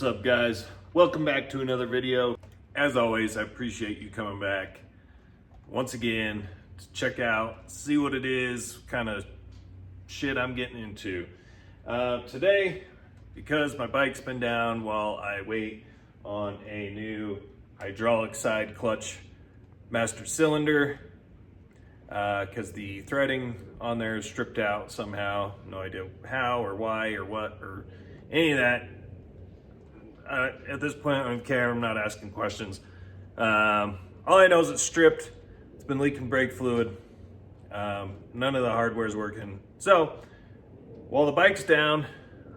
What's up, guys? Welcome back to another video. As always, I appreciate you coming back once again to check out, see what it is, kind of shit I'm getting into. Today, because my bike's been down while I wait on a new hydraulic side clutch master cylinder, because the threading on there is stripped out somehow. No idea how or why or what or any of that. At this point, I don't care. I'm not asking questions. All I know is it's stripped. It's been leaking brake fluid. None of the hardware is working. So while the bike's down,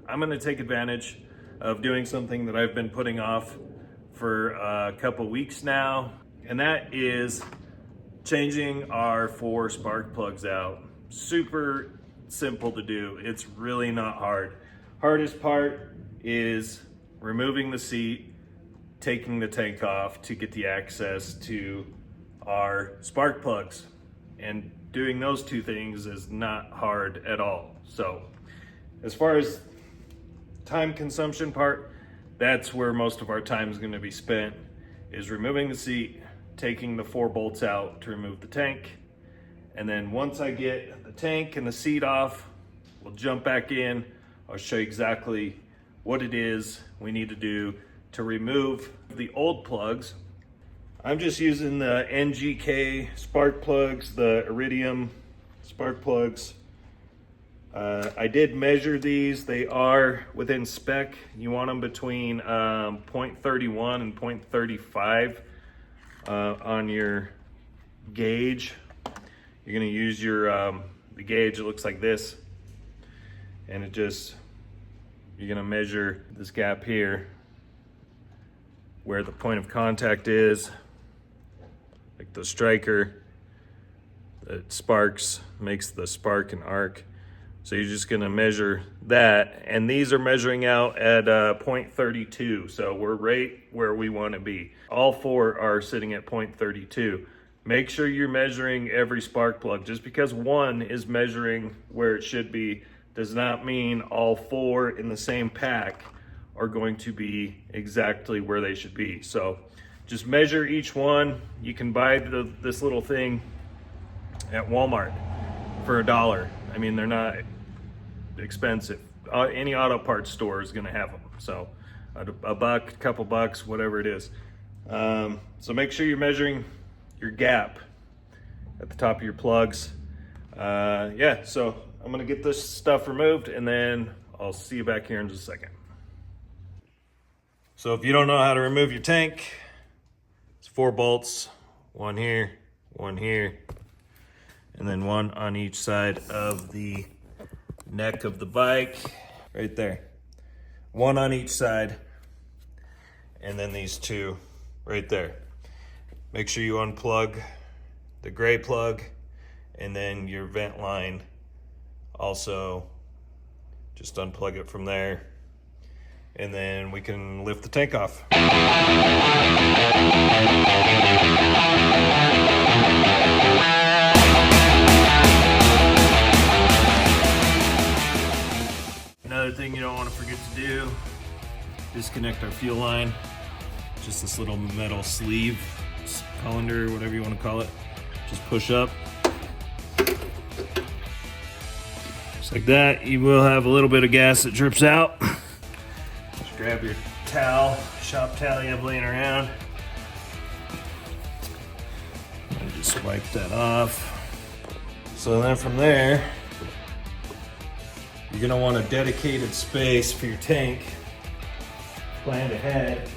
I'm going to take advantage of doing something that I've been putting off for a couple weeks now, and that is changing our 4 spark plugs out. Super simple to do. It's really not hard. Hardest part is removing the seat, taking the tank off to get the access to our spark plugs. And doing those two things is not hard at all. So as far as time consumption part, that's where most of our time is going to be spent, is removing the seat, taking the 4 bolts out to remove the tank. And then once I get the tank and the seat off, we'll jump back in. I'll show you exactly what it is we need to do to remove the old plugs. I'm just using the NGK spark plugs, the iridium spark plugs. I did measure these. They are within spec. You want them between 0.31 and 0.35 on your gauge. You're gonna use your the gauge. It looks like this, and you're gonna measure this gap here where the point of contact is, like the striker that sparks, makes the spark and arc. So you're just gonna measure that, and these are measuring out at 0.32, so we're right where we wanna be. All 4 are sitting at 0.32. Make sure you're measuring every spark plug. Just because one is measuring where it should be does not mean all 4 in the same pack are going to be exactly where they should be. So just measure each one. You can buy this little thing at Walmart for $1. I mean, they're not expensive. Any auto parts store is gonna have them. So a buck, a couple bucks, whatever it is. So make sure you're measuring your gap at the top of your plugs. Yeah, so I'm gonna get this stuff removed, and then I'll see you back here in just a second. So if you don't know how to remove your tank, it's 4 bolts, one here, and then one on each side of the neck of the bike, right there. One on each side, and then these 2 right there. Make sure you unplug the gray plug, and then your vent line also, just unplug it from there, and then we can lift the tank off. Another thing you don't want to forget to do, disconnect our fuel line. Just this little metal sleeve, colander, whatever you want to call it. Just push up. Just like that. You will have a little bit of gas that drips out. Just grab your towel, shop towel you have laying around. And just wipe that off. So then from there, you're gonna want a dedicated space for your tank. Planned ahead.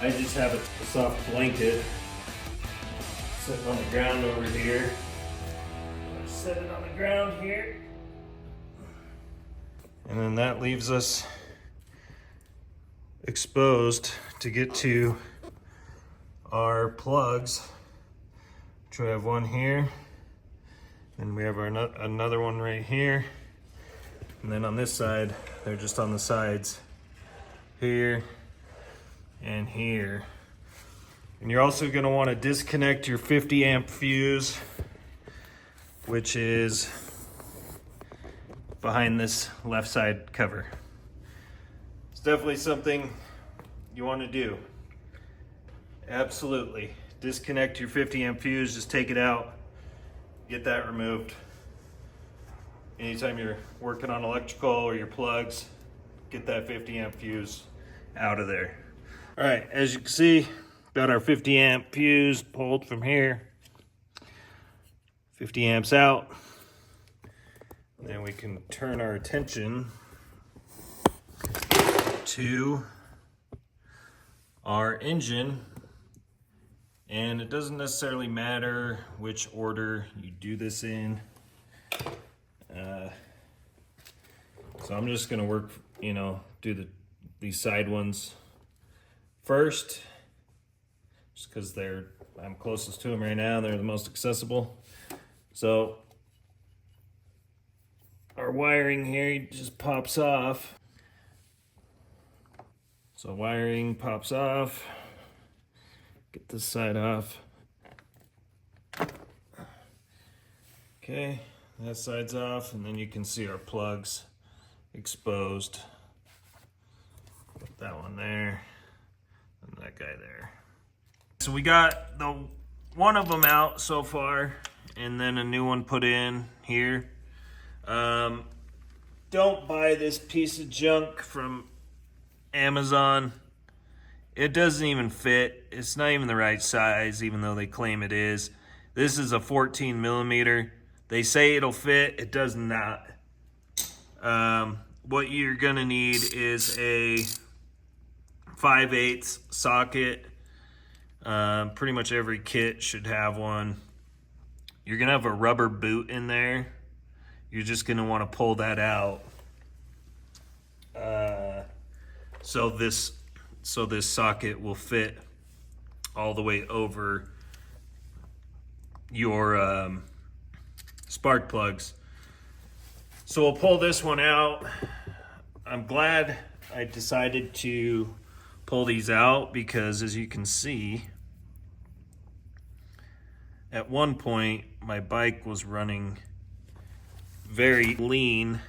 I just have a soft blanket sitting on the ground over here. I set it on the ground here. And then that leaves us exposed to get to our plugs, which we have one here, and we have another one right here. And then on this side, they're just on the sides here and here. And you're also going to want to disconnect your 50 amp fuse, which is behind this left side cover. It's definitely something you want to do. Absolutely. Disconnect your 50 amp fuse, just take it out, get that removed. Anytime you're working on electrical or your plugs, get that 50 amp fuse out of there. All right, as you can see, got our 50 amp fuse pulled from here. 50 amps out. Then we can turn our attention to our engine. And it doesn't necessarily matter which order you do this in. So I'm just gonna work, do these side ones first, just because I'm closest to them right now. They're the most accessible. So our wiring here just pops off. So wiring pops off. Get this side off. Okay, that side's off, and then you can see our plugs exposed. Put that one there, and that guy there. So we got one of them out so far, and then a new one put in here. Don't buy this piece of junk from Amazon. It doesn't even fit. It's not even the right size, even though they claim it is. This is a 14 millimeter. They say it'll fit. It does not. What you're gonna need is a 5/8 socket. Pretty much every kit should have one. You're gonna have a rubber boot in there. You're just gonna wanna pull that out. So this socket will fit all the way over your spark plugs. So we'll pull this one out. I'm glad I decided to pull these out because, as you can see, at one point my bike was running very lean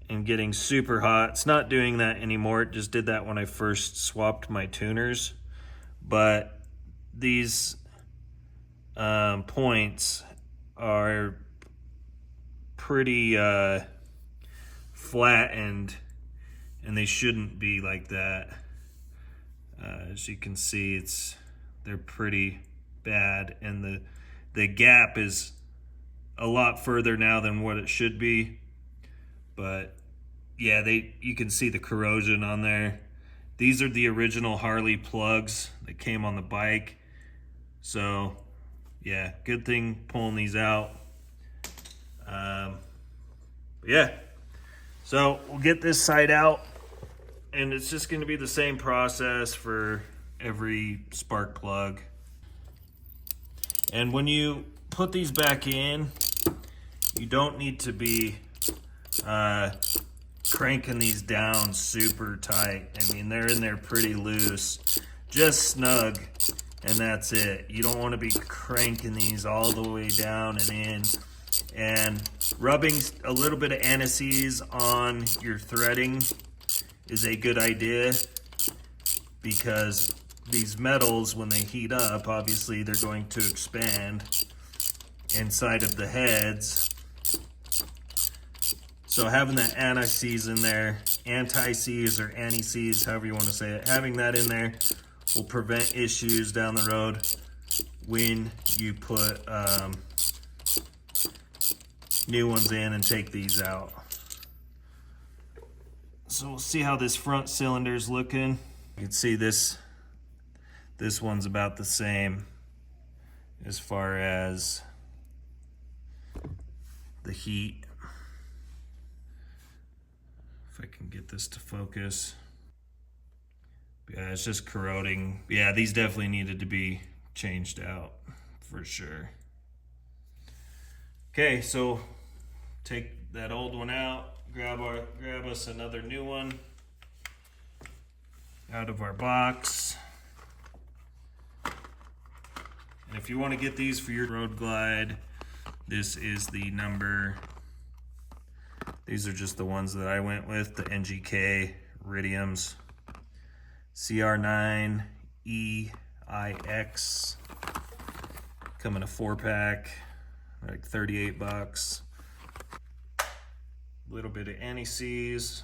and getting super hot. It's not doing that anymore. It just did that when I first swapped my tuners. But these points are pretty flattened, and they shouldn't be like that. As you can see, they're pretty bad, and the gap is a lot further now than what it should be. But yeah, you can see the corrosion on there. These are the original Harley plugs that came on the bike. So yeah, good thing pulling these out. Yeah, so we'll get this side out, and it's just going to be the same process for every spark plug. And when you put these back in, you don't need to be cranking these down super tight. I mean, they're in there pretty loose, just snug, and that's it. You don't want to be cranking these all the way down and in. And rubbing a little bit of anti-seize on your threading is a good idea, because these metals, when they heat up, obviously they're going to expand inside of the heads. So having that anti-seize in there, anti-seize or anti-seize, however you want to say it, having that in there will prevent issues down the road when you put new ones in and take these out. So we'll see how this front cylinder is looking. You can see this one's about the same as far as the heat. If I can get this to focus. Yeah, it's just corroding. Yeah, these definitely needed to be changed out for sure. Okay, so take that old one out, grab us another new one out of our box. And if you want to get these for your road glide, this is the number. These are just the ones that I went with, the NGK iridiums. CR9 EIX. Come in a 4-pack, like 38 bucks. A little bit of anti-seize.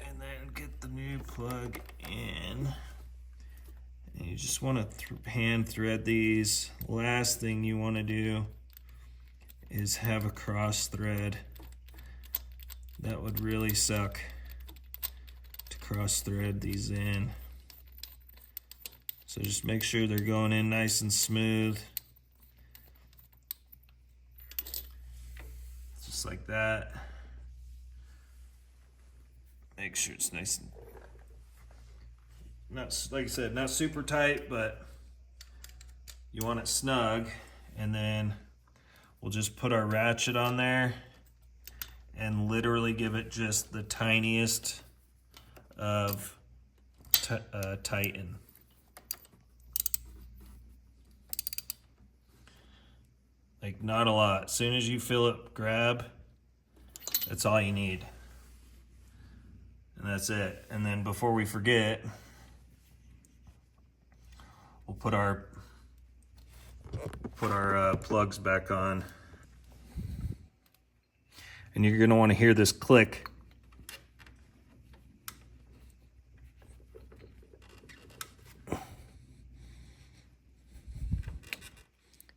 And then get the new plug in. And you just want to hand thread these. Last thing you want to do is have a cross thread. That would really suck to cross thread these in. So just make sure they're going in nice and smooth. Just like that. Make sure it's nice and, not, like I said, not super tight, but you want it snug. And then we'll just put our ratchet on there and literally give it just the tiniest of tighten. Like, not a lot. As soon as you feel it grab, that's all you need. And that's it. And then before we forget, we'll put our plugs back on. And you're gonna wanna hear this click.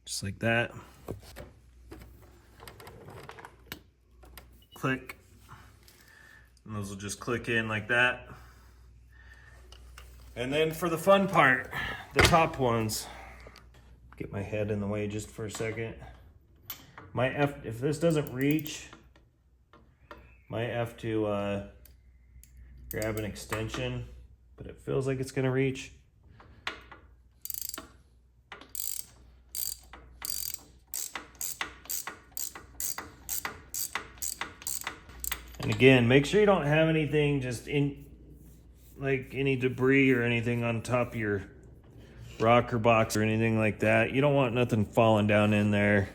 Just like that. Click. And those will just click in like that. And then for the fun part, the top ones. Get my head in the way just for a second. If this doesn't reach, might have to grab an extension, but it feels like it's gonna reach. And again, make sure you don't have anything just in, like any debris or anything on top of your rocker box or anything like that. You don't want nothing falling down in there.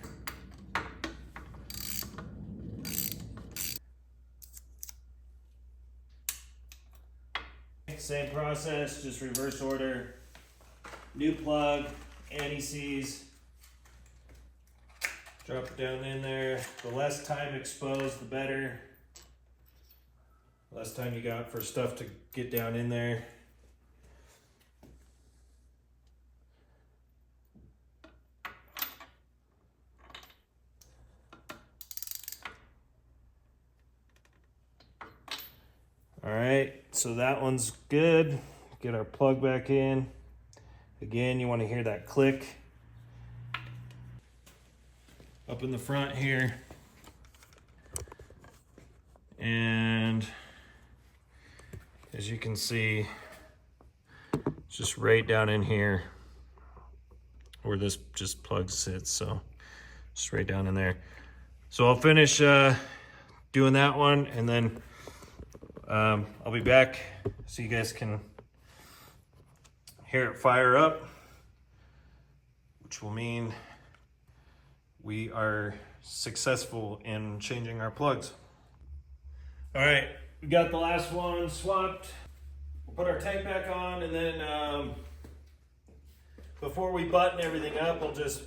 Same process, just reverse order. New plug, anti-seize. Drop it down in there. The less time exposed, the better. Less time you got for stuff to get down in there. All right, so that one's good. Get our plug back in. Again, you want to hear that click. Up in the front here. And as you can see, it's just right down in here where this just plug sits, so just right down in there. So I'll finish doing that one, and then I'll be back so you guys can hear it fire up, which will mean we are successful in changing our plugs. All right, we got the last one swapped. We'll put our tank back on, and then before we button everything up, we'll just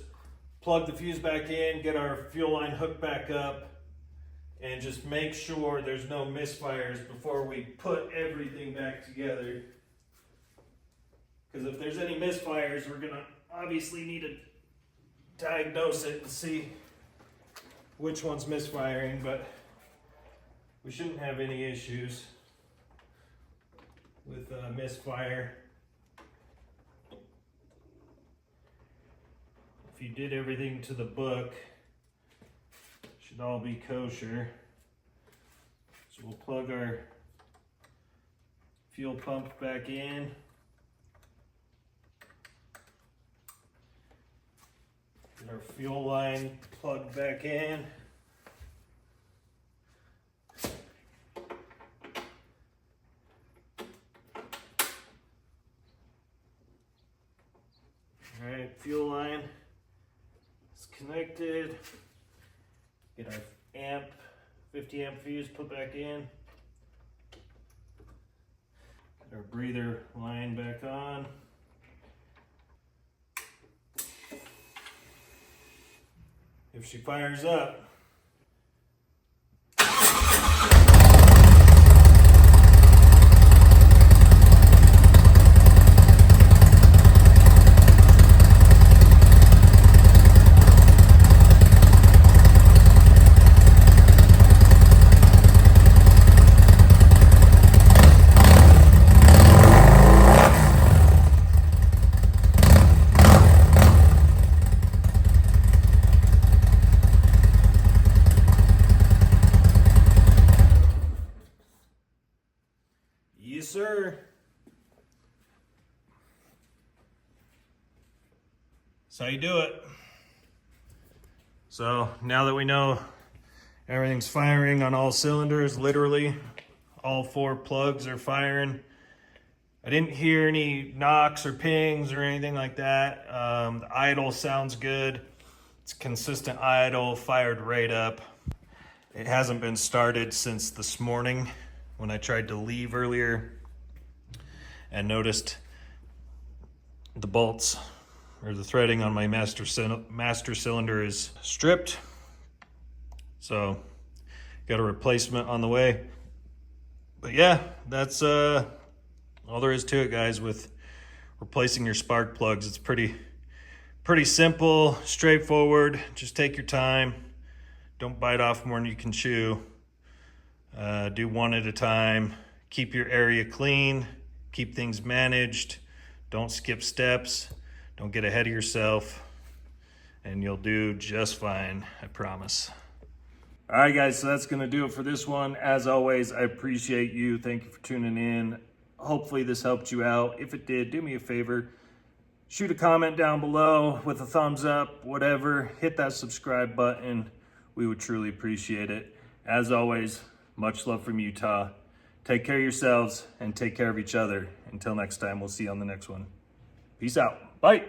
plug the fuse back in, get our fuel line hooked back up, and just make sure there's no misfires before we put everything back together. Because if there's any misfires, we're gonna obviously need to diagnose it and see which one's misfiring, but we shouldn't have any issues with misfire. If you did everything to the book, it should all be kosher. So we'll plug our fuel pump back in. Get our fuel line plugged back in. All right, fuel line is connected. Get our 50 amp fuse put back in. our breather line back on. If she fires up, yes, sir. That's how you do it. So now that we know everything's firing on all cylinders, literally all 4 plugs are firing. I didn't hear any knocks or pings or anything like that. The idle sounds good. It's consistent idle, fired right up. It hasn't been started since this morning when I tried to leave earlier and noticed the bolts or the threading on my master cylinder is stripped. So got a replacement on the way. But yeah, that's all there is to it, guys, with replacing your spark plugs. It's pretty simple, straightforward. Just take your time. Don't bite off more than you can chew. Do one at a time. Keep your area clean. Keep things managed. Don't skip steps. Don't get ahead of yourself. And you'll do just fine, I promise. All right, guys, so that's going to do it for this one. As always, I appreciate you. Thank you for tuning in. Hopefully this helped you out. If it did, do me a favor. Shoot a comment down below with a thumbs up, whatever. Hit that subscribe button. We would truly appreciate it. As always, much love from Utah. Take care of yourselves and take care of each other. Until next time, we'll see you on the next one. Peace out. Bye.